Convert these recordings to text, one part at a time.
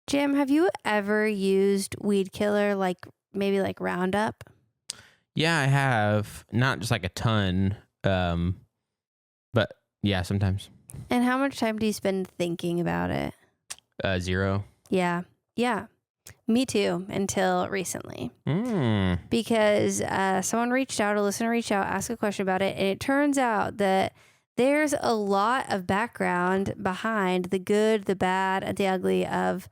Jim, have you ever used weed killer maybe like Roundup? Yeah, I have. Not just like a ton, but yeah, sometimes. And how much time do you spend thinking about it? 0. Yeah. Me too, until recently. Because someone reached out, a listener reached out, asked a question about it, and it turns out that there's a lot of background behind the good, the bad, and the ugly of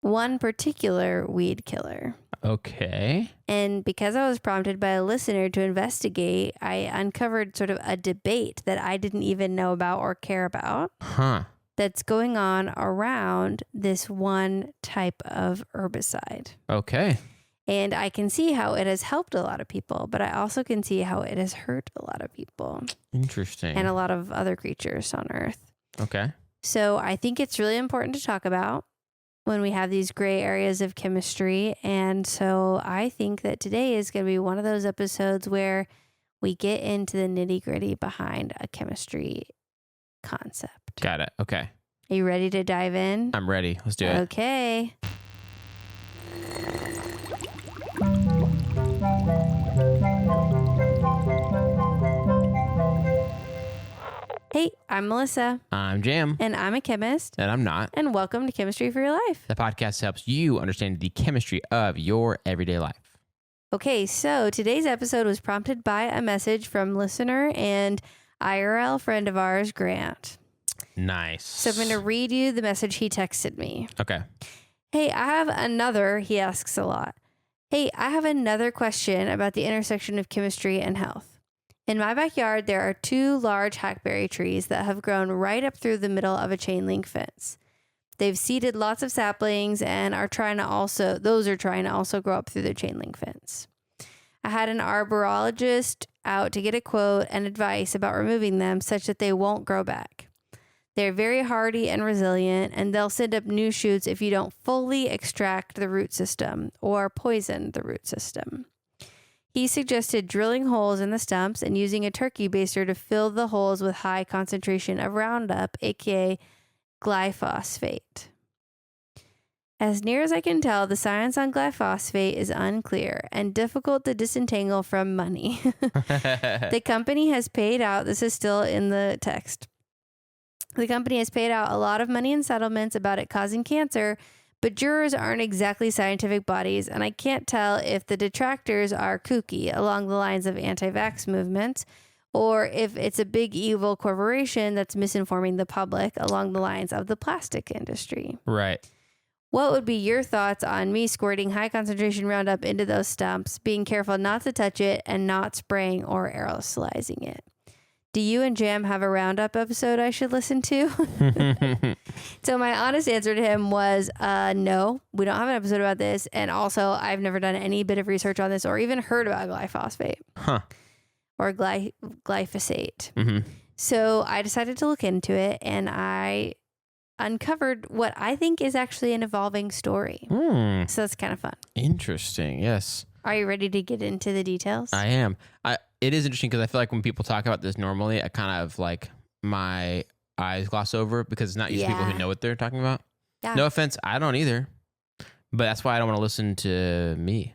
one particular weed killer. Okay. And because I was prompted by a listener to investigate, I uncovered sort of a debate that I didn't even know about or care about. That's going on around this one type of herbicide. Okay. And I can see how it has helped a lot of people, but I also can see how it has hurt a lot of people. Interesting. And a lot of other creatures on Earth. Okay. So I think it's really important to talk about when we have these gray areas of chemistry. And so I think that today is going to be one of those episodes where we get into the nitty-gritty behind a chemistry concept. Got it. Okay. Are you ready to dive in? I'm ready. Let's do it. Okay. Hey, I'm Melissa. I'm Jam. And I'm a chemist. And I'm not. And welcome to Chemistry for Your Life. The podcast helps you understand the chemistry of your everyday life. Okay, so today's episode was prompted by a message from listener and IRL friend of ours, Grant. Nice. So I'm going to read you the message he texted me. Okay. He asks a lot. Hey, I have another question about the intersection of chemistry and health. In my backyard, there are 2 large hackberry trees that have grown right up through the middle of a chain link fence. They've seeded lots of saplings and are trying to also grow up through the chain link fence. I had an arborologist out to get a quote and advice about removing them such that they won't grow back. They're very hardy and resilient, and they'll send up new shoots if you don't fully extract the root system or poison the root system. He suggested drilling holes in the stumps and using a turkey baster to fill the holes with high concentration of Roundup, aka glyphosate. As near as I can tell, the science on glyphosate is unclear and difficult to disentangle from money. The company has paid out, this is still in the text, the company has paid out a lot of money in settlements about it causing cancer, but jurors aren't exactly scientific bodies, and I can't tell if the detractors are kooky along the lines of anti-vax movements, or if it's a big evil corporation that's misinforming the public along the lines of the plastic industry. Right. What would be your thoughts on me squirting high concentration Roundup into those stumps, being careful not to touch it, and not spraying or aerosolizing it? Do you and Jam have a Roundup episode I should listen to? So my honest answer to him was, no, we don't have an episode about this. And also, I've never done any bit of research on this or even heard about glyphosate or glyphosate. Mm-hmm. So I decided to look into it, and I uncovered what I think is actually an evolving story. So that's kind of fun. Interesting. Yes. Are you ready to get into the details? I am. It is interesting because I feel like when people talk about this normally, I kind of like my eyes gloss over it because it's not usually people who know what they're talking about. Yeah. No offense, I don't either. But that's why I don't want to listen to me.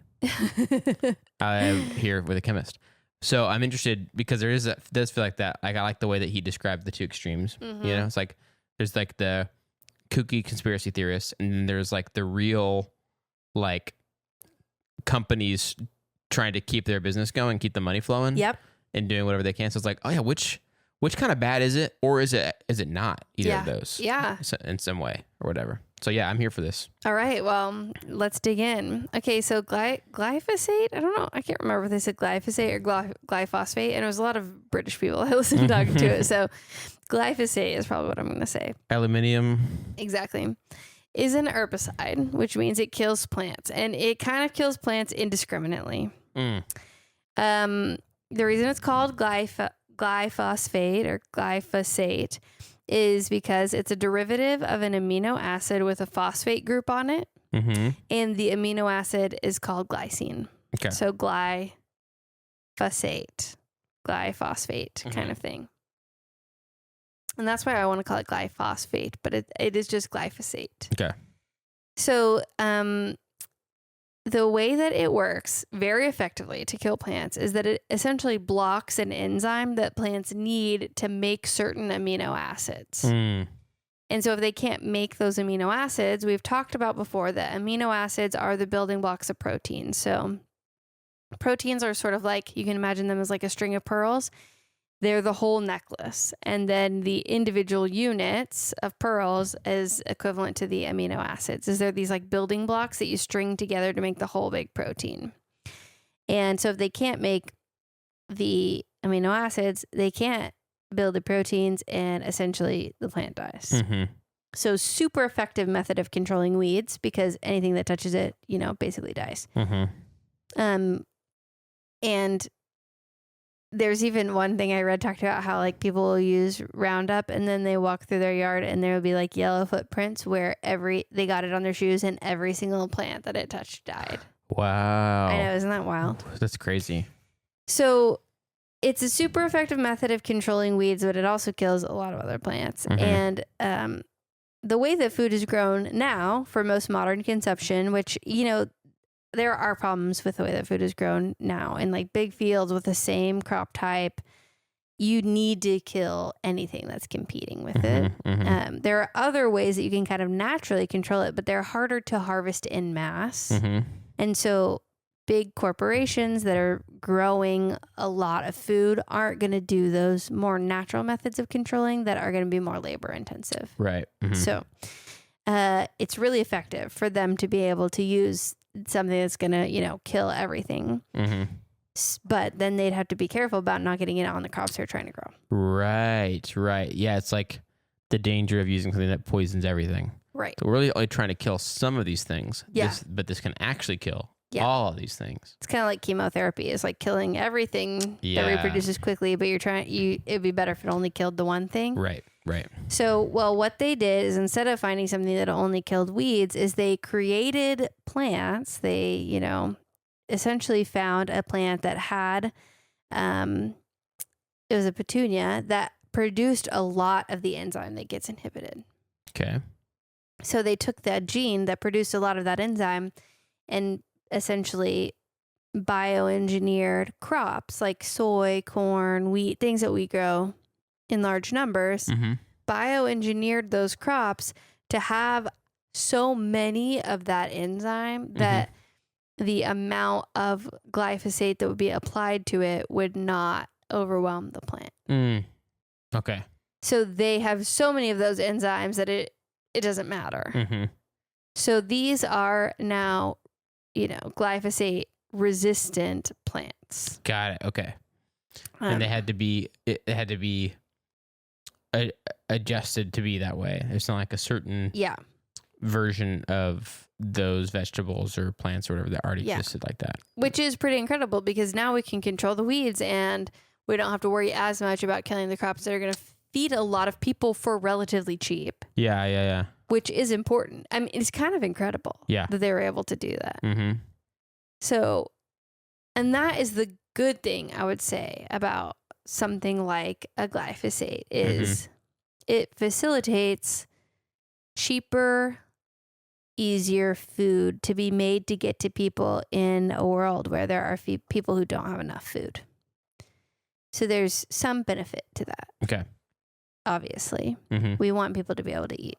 I'm here with a chemist. So I'm interested because does feel like that. Like I like the way that he described the 2 extremes. Mm-hmm. You know, it's like there's like the kooky conspiracy theorists, and then there's like the real like companies trying to keep their business going, keep the money flowing. Yep. And doing whatever they can. So it's like, oh yeah, which kind of bad is it, or is it not either of those? Yeah. In some way or whatever. So yeah, I'm here for this. All right. Well, let's dig in. Okay. So glyphosate. I don't know. I can't remember if they said glyphosate or glyphosate. And it was a lot of British people I listened to talking to it. So glyphosate is probably what I'm going to say. Aluminium. Exactly. Is an herbicide, which means it kills plants, and it kind of kills plants indiscriminately. The reason it's called glyphosate or glyphosate is because it's a derivative of an amino acid with a phosphate group on it, and the amino acid is called glycine. Okay. So glyphosate kind of thing. And that's why I want to call it glyphosate, but it is just glyphosate. Okay. So, the way that it works very effectively to kill plants is that it essentially blocks an enzyme that plants need to make certain amino acids. And so if they can't make those amino acids, we've talked about before that amino acids are the building blocks of proteins. So proteins are sort of like, you can imagine them as like a string of pearls. They're the whole necklace. And then the individual units of pearls is equivalent to the amino acids. Is there these like building blocks that you string together to make the whole big protein? And so if they can't make the amino acids, they can't build the proteins, and essentially the plant dies. So super effective method of controlling weeds, because anything that touches it, basically dies. And there's even one thing I read talked about how like people will use Roundup and then they walk through their yard and there will be like yellow footprints where they got it on their shoes and every single plant that it touched died. Wow. I know, isn't that wild? That's crazy. So it's a super effective method of controlling weeds, but it also kills a lot of other plants. And the way that food is grown now for most modern consumption, which, there are problems with the way that food is grown now in like big fields with the same crop type. You need to kill anything that's competing with it. There are other ways that you can kind of naturally control it, but they're harder to harvest in mass. And so big corporations that are growing a lot of food aren't going to do those more natural methods of controlling that are going to be more labor intensive. Right. So it's really effective for them to be able to use something that's going to, kill everything. But then they'd have to be careful about not getting it on the crops they're trying to grow. Right. Yeah, it's like the danger of using something that poisons everything. Right. So we're really only trying to kill some of these things. Yeah. But this can actually kill all of these things. It's kind of like chemotherapy. It's like killing everything that reproduces quickly, but it'd be better if it only killed the one thing. Right. So, what they did is instead of finding something that only killed weeds, is they created plants. They, essentially found a plant that had, it was a petunia that produced a lot of the enzyme that gets inhibited. Okay. So they took that gene that produced a lot of that enzyme and essentially bioengineered crops like soy, corn, wheat, things that we grow in large numbers, bioengineered those crops to have so many of that enzyme that the amount of glyphosate that would be applied to it would not overwhelm the plant. Okay. So they have so many of those enzymes that it doesn't matter. So these are now, glyphosate resistant plants. Got it. Okay. And it had to be adjusted to be that way. It's not like a certain version of those vegetables or plants or whatever that already existed like that. Which is pretty incredible because now we can control the weeds and we don't have to worry as much about killing the crops that are going to feed a lot of people for relatively cheap. Yeah. Which is important. I mean, it's kind of incredible that they were able to do that. So, and that is the good thing I would say about something like a glyphosate is it facilitates cheaper, easier food to be made to get to people in a world where there are people who don't have enough food. So there's some benefit to that. Okay. Obviously, we want people to be able to eat.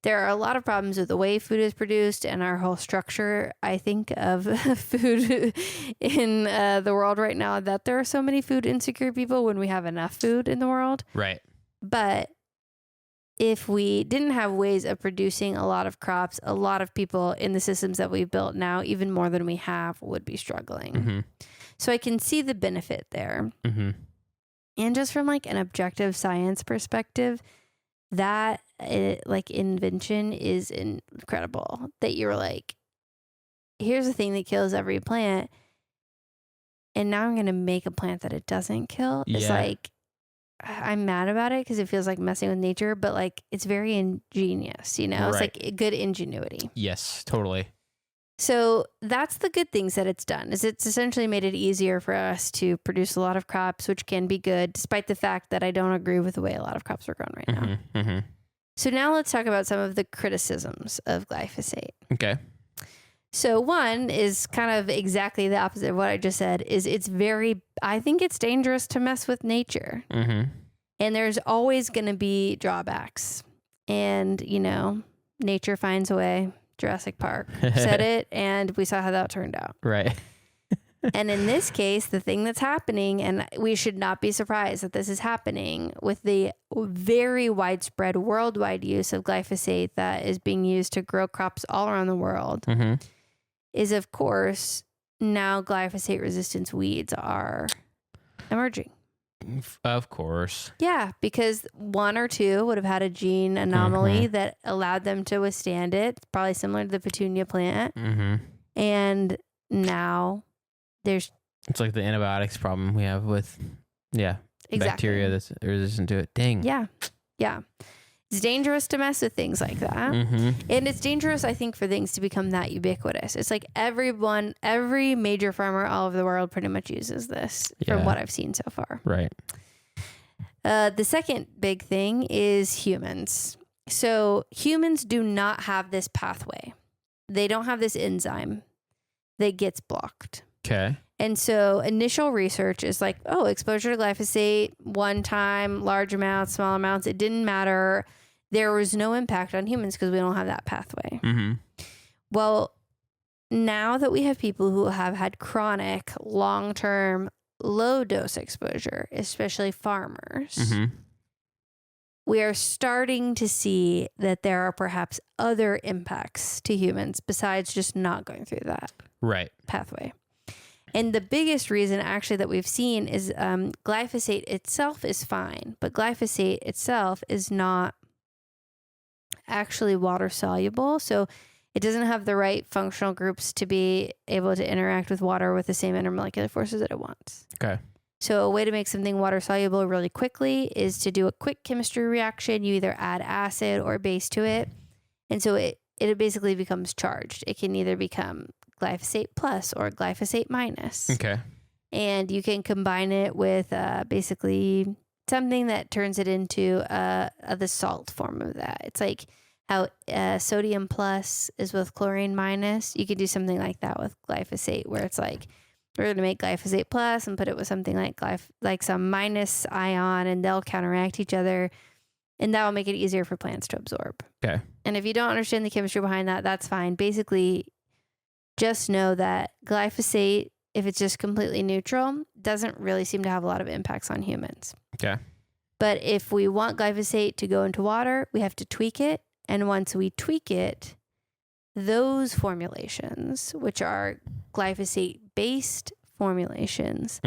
There are a lot of problems with the way food is produced and our whole structure, I think, of food in the world right now, that there are so many food insecure people when we have enough food in the world. Right. But if we didn't have ways of producing a lot of crops, a lot of people in the systems that we've built now, even more than we have, would be struggling. So I can see the benefit there. And just from like an objective science perspective, that like invention is incredible. That you're like, here's the thing that kills every plant, and now I'm going to make a plant that it doesn't kill. It's like, I'm mad about it because it feels like messing with nature, but like it's very ingenious, It's like good ingenuity. Yes, totally. So that's the good things that it's done, is it's essentially made it easier for us to produce a lot of crops, which can be good, despite the fact that I don't agree with the way a lot of crops are grown right now. So now let's talk about some of the criticisms of glyphosate. Okay. So one is kind of exactly the opposite of what I just said, is I think it's dangerous to mess with nature. Mm-hmm. And there's always going to be drawbacks. And, nature finds a way. Jurassic Park said it, and we saw how that turned out. Right. And in this case, the thing that's happening, and we should not be surprised that this is happening with the very widespread worldwide use of glyphosate that is being used to grow crops all around the world, mm-hmm. is, of course, now glyphosate resistance weeds are emerging. Of course. Yeah, because one or two would have had a gene anomaly that allowed them to withstand it. It's probably similar to the petunia plant. Mm-hmm. And now it's like the antibiotics problem we have with, bacteria that's resistant to it. Dang. Yeah. It's dangerous to mess with things like that. Mm-hmm. And it's dangerous, I think, for things to become that ubiquitous. It's like every major farmer all over the world pretty much uses this from what I've seen so far. Right. The second big thing is humans. So humans do not have this pathway. They don't have this enzyme that gets blocked. Okay. And so initial research is like, exposure to glyphosate, one time, large amounts, small amounts, it didn't matter. There was no impact on humans because we don't have that pathway. Mm-hmm. Well, now that we have people who have had chronic, long-term, low-dose exposure, especially farmers, we are starting to see that there are perhaps other impacts to humans besides just not going through that pathway. And the biggest reason actually that we've seen is glyphosate itself is fine, but glyphosate itself is not actually water soluble. So it doesn't have the right functional groups to be able to interact with water with the same intermolecular forces that it wants. Okay. So a way to make something water soluble really quickly is to do a quick chemistry reaction. You either add acid or base to it. And so it basically becomes charged. It can either become glyphosate plus or glyphosate minus. Okay. And you can combine it with basically something that turns it into the salt form of that. It's like how sodium plus is with chlorine minus. You could do something like that with glyphosate, where it's like, we're going to make glyphosate plus and put it with something like some minus ion, and they'll counteract each other. And that will make it easier for plants to absorb. Okay. And if you don't understand the chemistry behind that, that's fine. Basically, just know that glyphosate, if it's just completely neutral, doesn't really seem to have a lot of impacts on humans. Okay. But if we want glyphosate to go into water, we have to tweak it. And once we tweak it, those formulations, which are glyphosate-based formulations,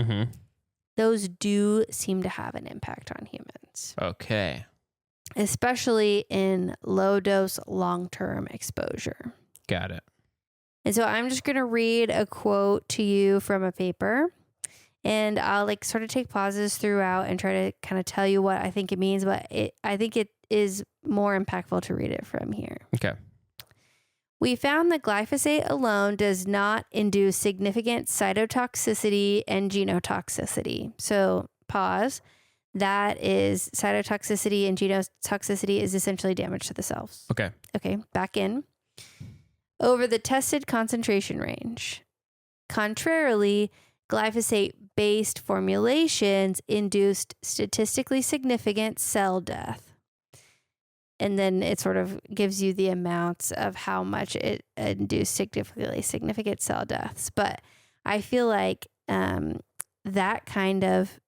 those do seem to have an impact on humans. Okay. Especially in low-dose, long-term exposure. Got it. And so I'm just going to read a quote to you from a paper, and I'll sort of take pauses throughout and try to kind of tell you what I think it means, but I think it is more impactful to read it from here. Okay. We found that glyphosate alone does not induce significant cytotoxicity and genotoxicity. So pause. That is cytotoxicity and genotoxicity is essentially damage to the cells. Okay. Okay. Back in. Over the tested concentration range. Contrarily, glyphosate-based formulations induced statistically significant cell death. And then it sort of gives you the amounts of how much it induced significant cell deaths. But I feel like that kind of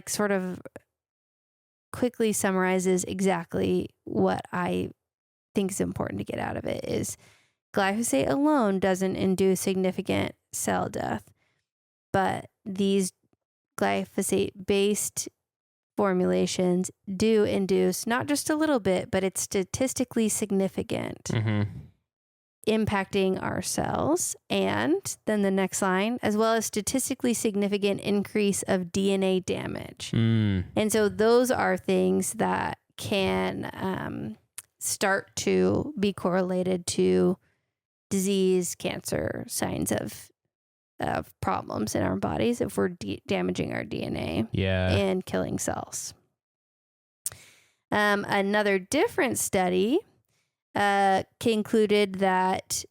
sort of quickly summarizes exactly what I think is important to get out of it is glyphosate alone doesn't induce significant cell death, but these glyphosate-based formulations do induce not just a little bit, but it's statistically significant, impacting our cells. And then the next line, as well as statistically significant increase of DNA damage. And so those are things that can start to be correlated to disease, cancer, signs of problems in our bodies if we're damaging our DNA and killing cells. Another different study concluded that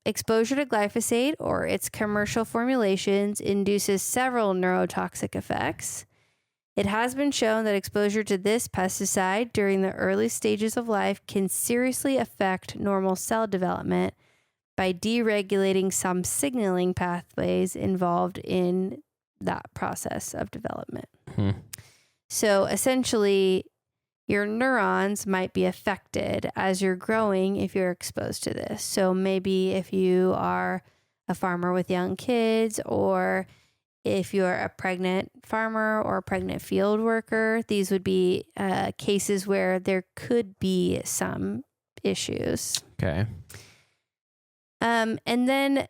exposure to glyphosate or its commercial formulations induces several neurotoxic effects. It has been shown that exposure to this pesticide during the early stages of life can seriously affect normal cell development by deregulating some signaling pathways involved in that process of development. So essentially, your neurons might be affected as you're growing if you're exposed to this. So maybe if you are a farmer with young kids, or if you're a pregnant farmer or a pregnant field worker, these would be cases where there could be some issues. Okay. And then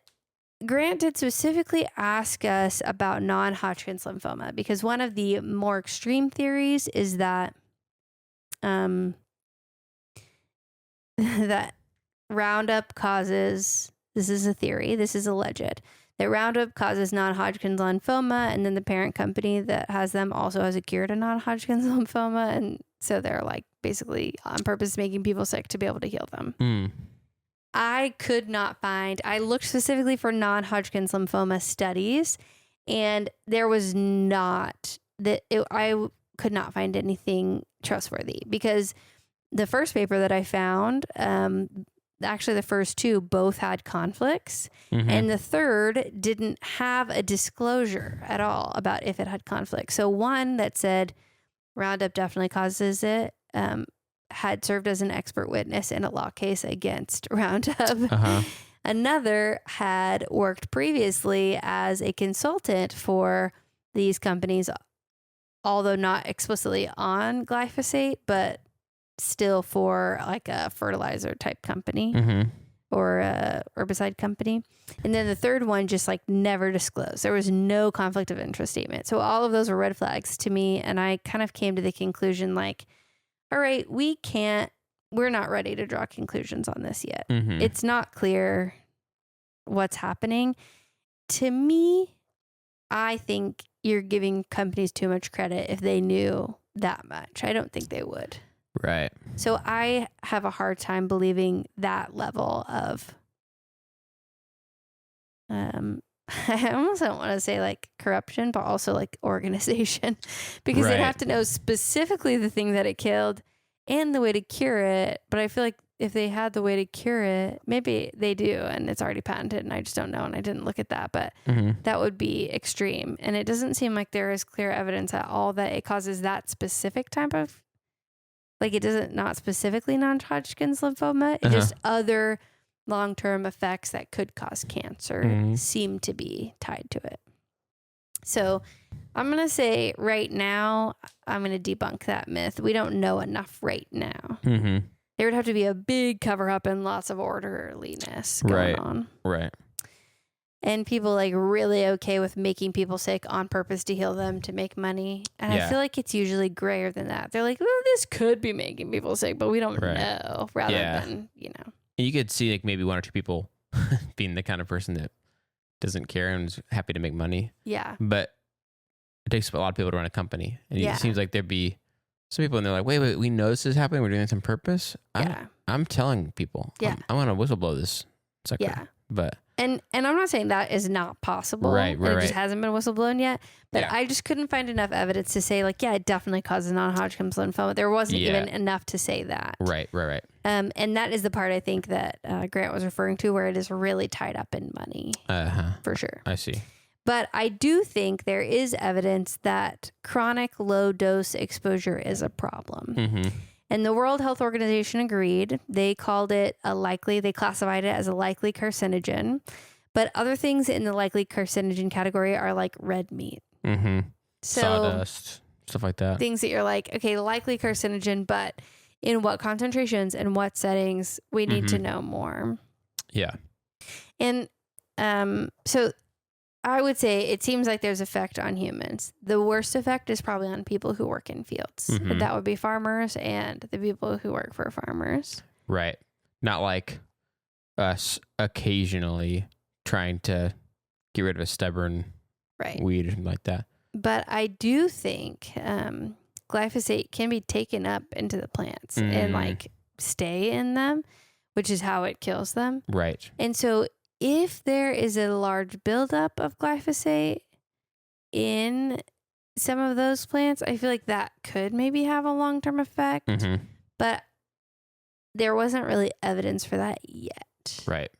Grant did specifically ask us about non-Hodgkin's lymphoma, because one of the more extreme theories is that that Roundup causes, this is a theory, this is alleged, that Roundup causes non-Hodgkin's lymphoma, and then the parent company that has them also has a cure to non-Hodgkin's lymphoma, and so they're like basically on purpose making people sick to be able to heal them. I could not find, I looked specifically for non-Hodgkin's lymphoma studies, and there was not, I could not find anything trustworthy, because the first paper that I found, actually the first two both had conflicts, and the third didn't have a disclosure at all about if it had conflicts. So one that said Roundup definitely causes it, had served as an expert witness in a law case against Roundup. Another had worked previously as a consultant for these companies, although not explicitly on glyphosate, but still for like a fertilizer type company or a herbicide company. And then the third one just like never disclosed. There was no conflict of interest statement. So all of those were red flags to me. And I kind of came to the conclusion like, all right, we're not ready to draw conclusions on this yet. It's not clear what's happening. To me, I think you're giving companies too much credit if they knew that much. I don't think they would. Right. So I have a hard time believing that level of, I almost don't want to say like corruption, but also like organization, because they'd have to know specifically the thing that it killed and the way to cure it. But I feel like if they had the way to cure it, maybe they do, and it's already patented and I just don't know. And I didn't look at that, but that would be extreme. And it doesn't seem like there is clear evidence at all that it causes that specific type of, like it doesn't, not specifically non-Hodgkin's lymphoma. It's just other long-term effects that could cause cancer seem to be tied to it. So I'm going to say right now, I'm going to debunk that myth. We don't know enough right now. There would have to be a big cover up and lots of orderliness going on. Right. And people like really okay with making people sick on purpose to heal them to make money. And I feel like it's usually grayer than that. They're like, oh, this could be making people sick, but we don't know, rather than, you know. You could see like maybe one or two people being the kind of person that doesn't care and is happy to make money. Yeah. But it takes a lot of people to run a company. And it seems like there'd be some people and they're like, wait, we know this is happening. We're doing this on purpose. I'm telling people. Yeah. I'm going to whistleblow this sucker. Yeah. But And I'm not saying that is not possible. Right. It just hasn't been whistleblown yet. But I just couldn't find enough evidence to say like, yeah, it definitely causes non-Hodgkin's lymphoma. There wasn't even enough to say that. Right. And that is the part I think that Grant was referring to, where it is really tied up in money. For sure. I see. But I do think there is evidence that chronic low dose exposure is a problem. And the World Health Organization agreed. They called it they classified it as a likely carcinogen. But other things in the likely carcinogen category are like red meat. So sawdust, stuff like that. Things that you're like, okay, likely carcinogen, but in what concentrations and what settings, we need to know more. Yeah. And so I would say it seems like there's effect on humans. The worst effect is probably on people who work in fields. That would be farmers and the people who work for farmers. Right. Not like us occasionally trying to get rid of a stubborn weed or something like that. But I do think glyphosate can be taken up into the plants and like stay in them, which is how it kills them. Right. And so if there is a large buildup of glyphosate in some of those plants, I feel like that could maybe have a long-term effect. But there wasn't really evidence for that yet. Right.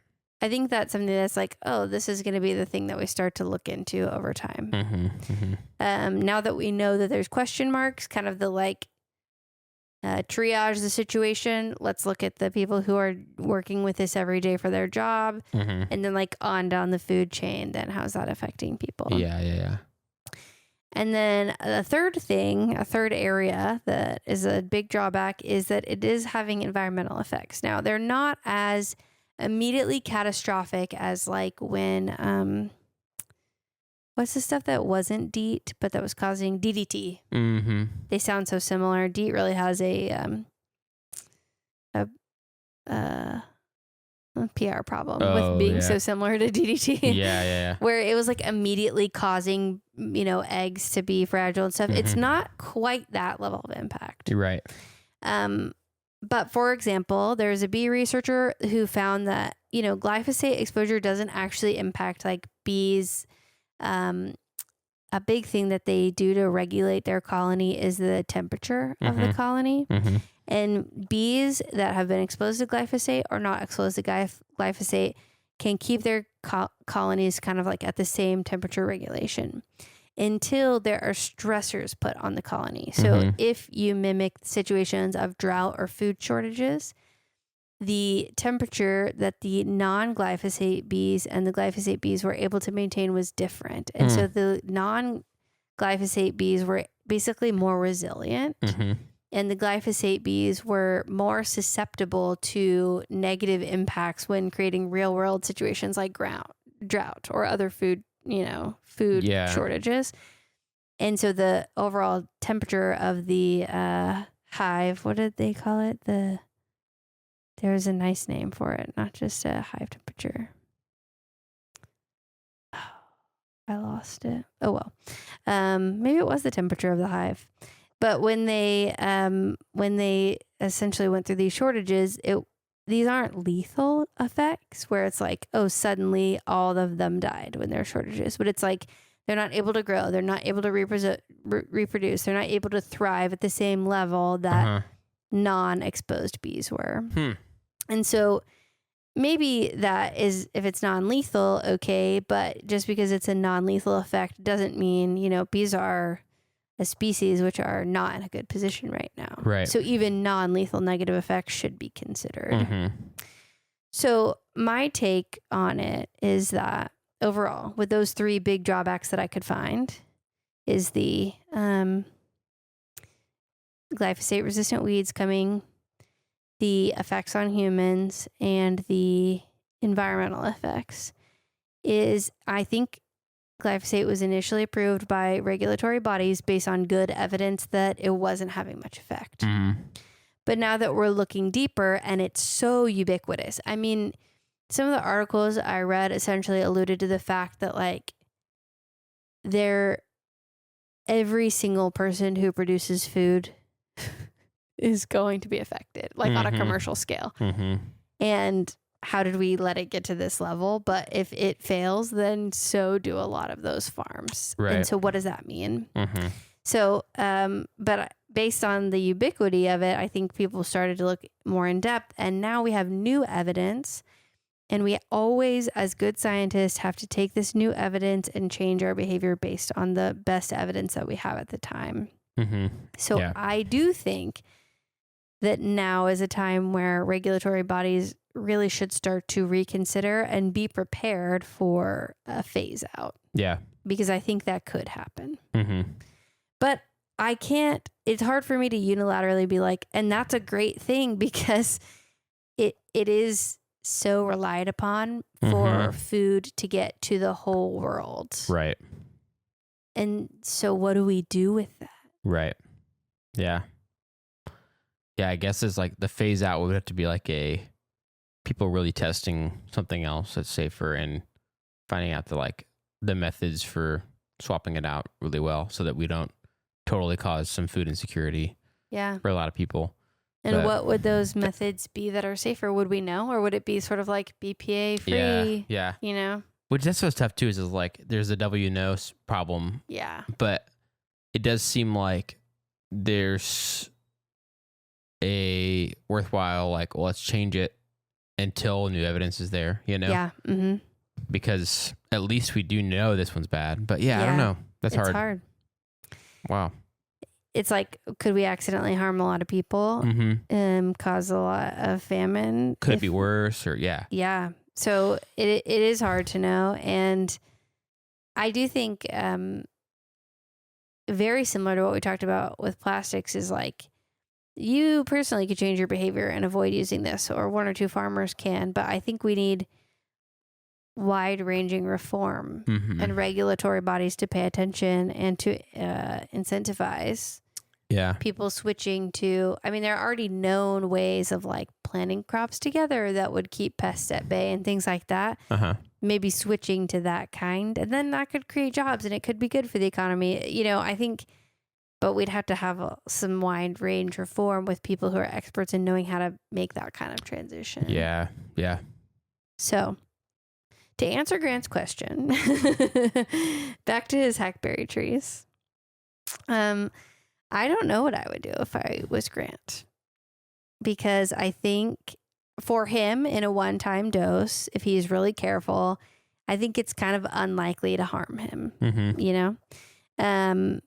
I think that's something that's like, oh, this is going to be the thing that we start to look into over time. Now that we know that there's question marks, kind of the like triage the situation. Let's look at the people who are working with this every day for their job, and then like on down the food chain. Then how's that affecting people? Yeah. And then a third area that is a big drawback is that it is having environmental effects. Now, they're not as immediately catastrophic as like when, what's the stuff that wasn't DEET, but that was causing DDT? They sound so similar. DEET really has a PR problem with being so similar to DDT. Yeah. Where it was like immediately causing, eggs to be fragile and stuff. It's not quite that level of impact. You're right. But for example, there's a bee researcher who found that, glyphosate exposure doesn't actually impact like bees. A big thing that they do to regulate their colony is the temperature of the colony. And bees that have been exposed to glyphosate or not exposed to glyphosate can keep their colonies kind of like at the same temperature regulation until there are stressors put on the colony. So if you mimic situations of drought or food shortages, the temperature that the non-glyphosate bees and the glyphosate bees were able to maintain was different. And so the non-glyphosate bees were basically more resilient. And the glyphosate bees were more susceptible to negative impacts when creating real world situations like drought or other food shortages. And so the overall temperature of the hive, what did they call it? There's a nice name for it, not just a hive temperature. I lost it. Oh, well. Maybe it was the temperature of the hive. But when they essentially went through these shortages, these aren't lethal effects where it's like, oh, suddenly all of them died when there are shortages. But it's like they're not able to grow. They're not able to reproduce. They're not able to thrive at the same level that non-exposed bees were. And so maybe that is, if it's non-lethal, okay. But just because it's a non-lethal effect doesn't mean, bees are a species which are not in a good position right now. Right. So even non-lethal negative effects should be considered. So my take on it is that overall, with those three big drawbacks that I could find, is the glyphosate resistant weeds coming, the effects on humans, and the environmental effects, is I think glyphosate was initially approved by regulatory bodies based on good evidence that it wasn't having much effect. But now that we're looking deeper and it's so ubiquitous, I mean, some of the articles I read essentially alluded to the fact that like every single person who produces food is going to be affected, like on a commercial scale. And how did we let it get to this level? But if it fails, then so do a lot of those farms. Right. And so what does that mean? So, but based on the ubiquity of it, I think people started to look more in depth, and now we have new evidence, and we always, as good scientists, have to take this new evidence and change our behavior based on the best evidence that we have at the time. So I do think that now is a time where regulatory bodies really should start to reconsider and be prepared for a phase out. Yeah. Because I think that could happen. But it's hard for me to unilaterally be like, and that's a great thing, because it is so relied upon for food to get to the whole world. Right. And so what do we do with that? Right. Yeah. Yeah, I guess it's like the phase out would have to be like people really testing something else that's safer and finding out the methods for swapping it out really well so that we don't totally cause some food insecurity for a lot of people. And what would those methods be that are safer? Would we know? Or would it be sort of like BPA free? Yeah. You know? Which that's what's tough too is like there's a W problem. Yeah. But it does seem like there's a worthwhile, like, well, let's change it until new evidence is there, you know? Yeah. Mm-hmm. Because at least we do know this one's bad. But I don't know. It's hard. Wow. It's like, could we accidentally harm a lot of people? Cause a lot of famine? Could it be worse? Or Yeah. So it is hard to know. And I do think very similar to what we talked about with plastics is like, you personally could change your behavior and avoid using this, or one or two farmers can. But I think we need wide-ranging reform and regulatory bodies to pay attention and to incentivize people switching to, I mean, there are already known ways of like planting crops together that would keep pests at bay and things like that. Maybe switching to that kind, and then that could create jobs and it could be good for the economy. You know, I think, but we'd have to have some wide range reform with people who are experts in knowing how to make that kind of transition. Yeah. So, to answer Grant's question, back to his hackberry trees. I don't know what I would do if I was Grant, because I think for him in a one-time dose, if he's really careful, I think it's kind of unlikely to harm him, you know? But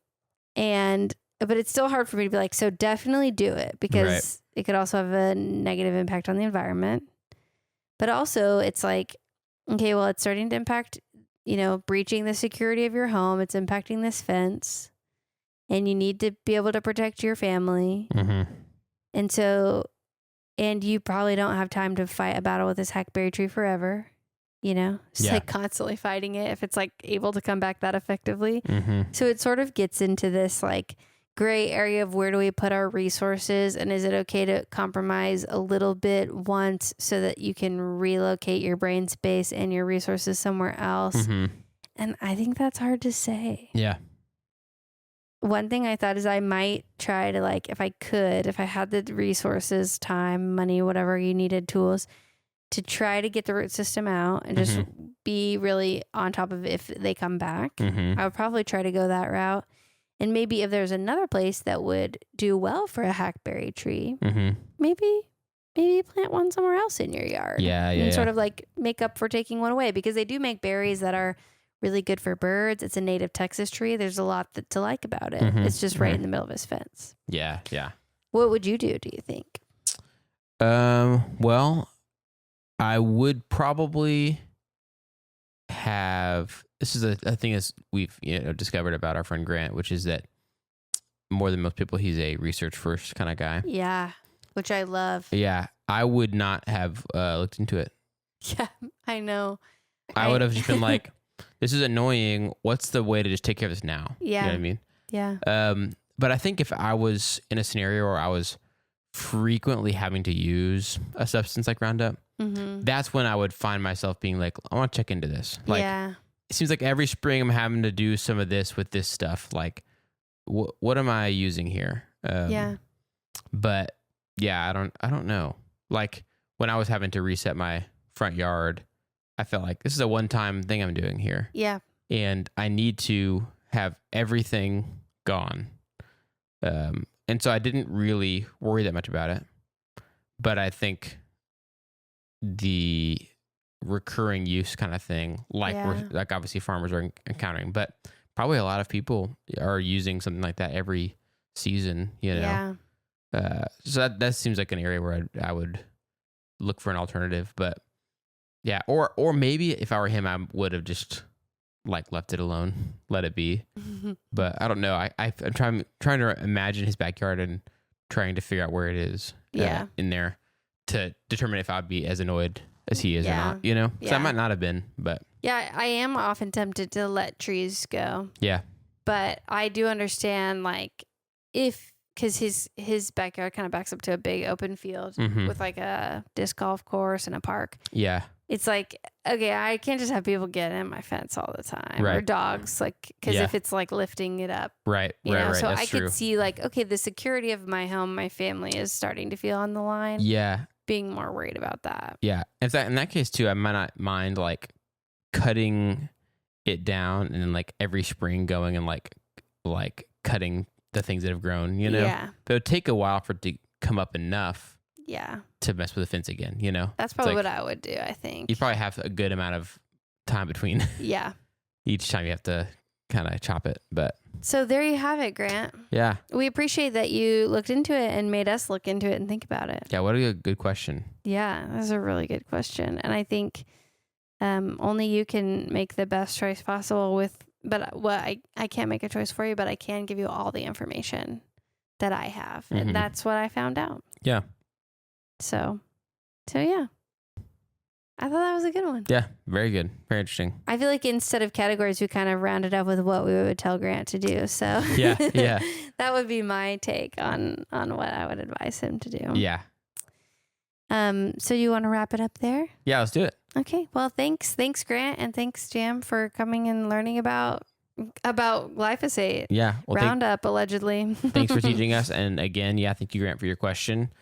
it's still hard for me to be like, so definitely do it, because it could also have a negative impact on the environment. But also it's like, okay, well, it's starting to impact, you know, breaching the security of your home. It's impacting this fence, and you need to be able to protect your family. And so, and you probably don't have time to fight a battle with this hackberry tree forever, you know, just like constantly fighting it if it's like able to come back that effectively. So it sort of gets into this like gray area of where do we put our resources, and is it okay to compromise a little bit once so that you can relocate your brain space and your resources somewhere else? And I think that's hard to say. One thing I thought is I might try to, like, if I had the resources, time, money, whatever you needed, tools, to try to get the root system out and just be really on top of if they come back. I would probably try to go that route. And maybe if there's another place that would do well for a hackberry tree, maybe plant one somewhere else in your yard. And sort of like make up for taking one away, because they do make berries that are really good for birds. It's a native Texas tree. There's a lot to like about it. It's just right in the middle of his fence. What would you do you think? Well, I would probably have, this is a thing as we've discovered about our friend Grant, which is that more than most people, he's a research first kind of guy. Yeah, which I love. Yeah, I would not have looked into it. Yeah, I know. I would have just been like, this is annoying. What's the way to just take care of this now? Yeah. You know what I mean? Yeah. But I think if I was in a scenario where I was frequently having to use a substance like Roundup, that's when I would find myself being like, I want to check into this. Like, it seems like every spring I'm having to do some of this with this stuff. Like, what am I using here? But yeah, I don't know. Like when I was having to reset my front yard, I felt like this is a one-time thing I'm doing here. Yeah. And I need to have everything gone. And so I didn't really worry that much about it. But I think the recurring use kind of thing, like like obviously farmers are encountering, but probably a lot of people are using something like that every season, you know? So that seems like an area where I would look for an alternative, but yeah. Or maybe if I were him, I would have just like left it alone, let it be. But I don't know. I'm trying to imagine his backyard and trying to figure out where it is in there to determine if I'd be as annoyed as he is or not, you know? So I might not have been, but. Yeah, I am often tempted to let trees go. Yeah. But I do understand, like, because his backyard kind of backs up to a big open field with like a disc golf course and a park. Yeah. it's like, okay, I can't just have people get in my fence all the time, right. or dogs, like, because if it's like lifting it up, right. So That's I true. could see like, okay, the security of my home, my family is starting to feel on the line. Yeah, being more worried about that. Yeah, in that case too, I might not mind like cutting it down and then like every spring going and like cutting the things that have grown, you know. Yeah. But it would take a while for it to come up enough. Yeah. To mess with the fence again, you know. That's probably what I would do. I think you probably have a good amount of time between. Yeah. Each time you have to kind of chop it, but. So there you have it, Grant. Yeah. We appreciate that you looked into it and made us look into it and think about it. Yeah, what a good question. Yeah, that's a really good question. And I think only you can make the best choice possible I can't make a choice for you, but I can give you all the information that I have. Mm-hmm. And that's what I found out. Yeah. So yeah. I thought that was a good one. Yeah, very good. Very interesting. I feel like instead of categories, we kind of rounded up with what we would tell Grant to do. So yeah. That would be my take on what I would advise him to do. Yeah. So you want to wrap it up there? Yeah, let's do it. Okay. Well, thanks, Grant, and thanks, Jam, for coming and learning about glyphosate. Yeah. Well, Roundup, allegedly. Thanks for teaching us. And again, thank you, Grant, for your question.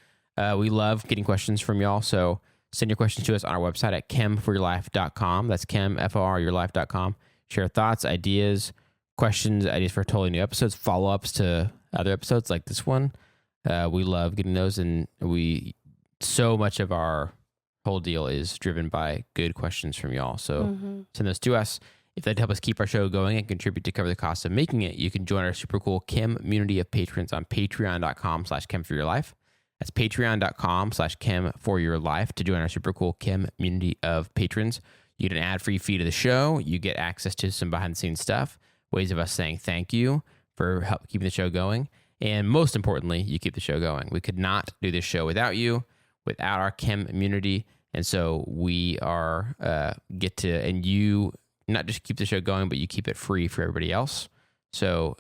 We love getting questions from y'all. So send your questions to us on our website at chemforyourlife.com. That's chemforyourlife.com. Share thoughts, ideas, questions, ideas for totally new episodes, follow-ups to other episodes like this one. We love getting those, and so much of our whole deal is driven by good questions from y'all. So send those to us. If that'd help us keep our show going and contribute to cover the cost of making it, you can join our super cool Chem community of patrons on patreon.com/chemforyourlife. That's patreon.com/chemforyourlife to join our super cool Chem community of patrons. You get an ad-free feed of the show. You get access to some behind-the-scenes stuff, ways of us saying thank you for help keeping the show going. And most importantly, you keep the show going. We could not do this show without you, without our Chem community. And so we are and you not just keep the show going, but you keep it free for everybody else. So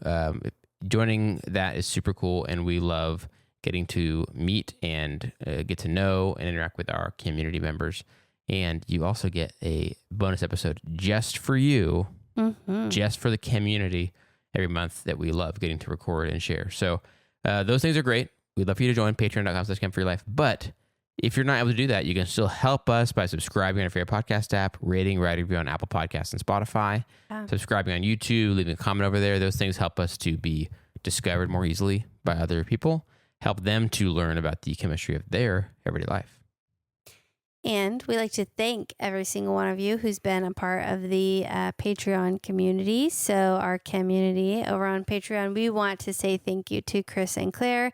joining that is super cool, and we love getting to meet and get to know and interact with our community members. And you also get a bonus episode just for you, just for the community every month that we love getting to record and share. So those things are great. We'd love for you to join patreon.com/chemforyourlife. But if you're not able to do that, you can still help us by subscribing on your favorite podcast app, writing review on Apple Podcasts and Spotify, subscribing on YouTube, leaving a comment over there. Those things help us to be discovered more easily by other people, help them to learn about the chemistry of their everyday life. And we like to thank every single one of you who's been a part of the Patreon community. So our community over on Patreon, we want to say thank you to Chris and Claire,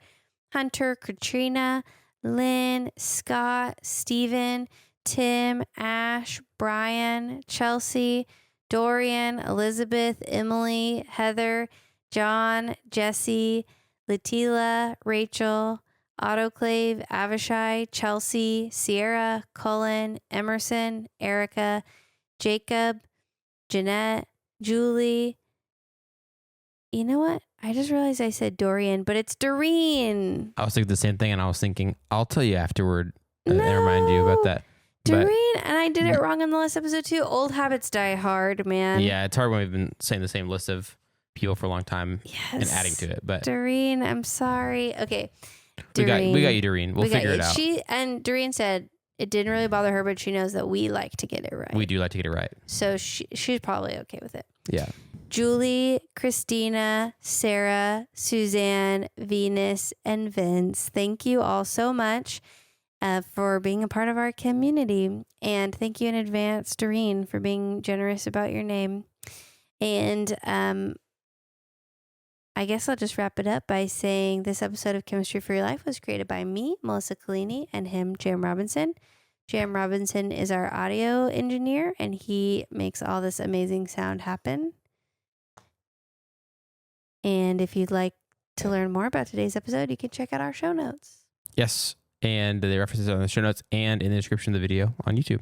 Hunter, Katrina, Lynn, Scott, Steven, Tim, Ash, Brian, Chelsea, Dorian, Elizabeth, Emily, Heather, John, Jesse, Latila, Rachel, Autoclave, Avishai, Chelsea, Sierra, Cullen, Emerson, Erica, Jacob, Jeanette, Julie. You know what? I just realized I said Dorian, but it's Doreen. I was thinking the same thing, and I was thinking, I'll tell you afterward and remind you about that. Doreen, and I did it wrong on the last episode too. Old habits die hard, man. Yeah, it's hard when we've been saying the same list of people for a long time and adding to it. But Doreen, I'm sorry. Okay. Doreen. We got you, Doreen. We'll figure it out. And Doreen said it didn't really bother her, but she knows that we like to get it right. We do like to get it right. So she's probably okay with it. Yeah. Julie, Christina, Sarah, Suzanne, Venus, and Vince. Thank you all so much for being a part of our community. And thank you in advance, Doreen, for being generous about your name. And I guess I'll just wrap it up by saying this episode of Chemistry for Your Life was created by me, Melissa Collini, and him, Jam Robinson. Jam Robinson is our audio engineer, and he makes all this amazing sound happen. And if you'd like to learn more about today's episode, you can check out our show notes. Yes, and the references are in the show notes and in the description of the video on YouTube.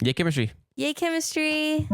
Yay, chemistry. Yay, chemistry.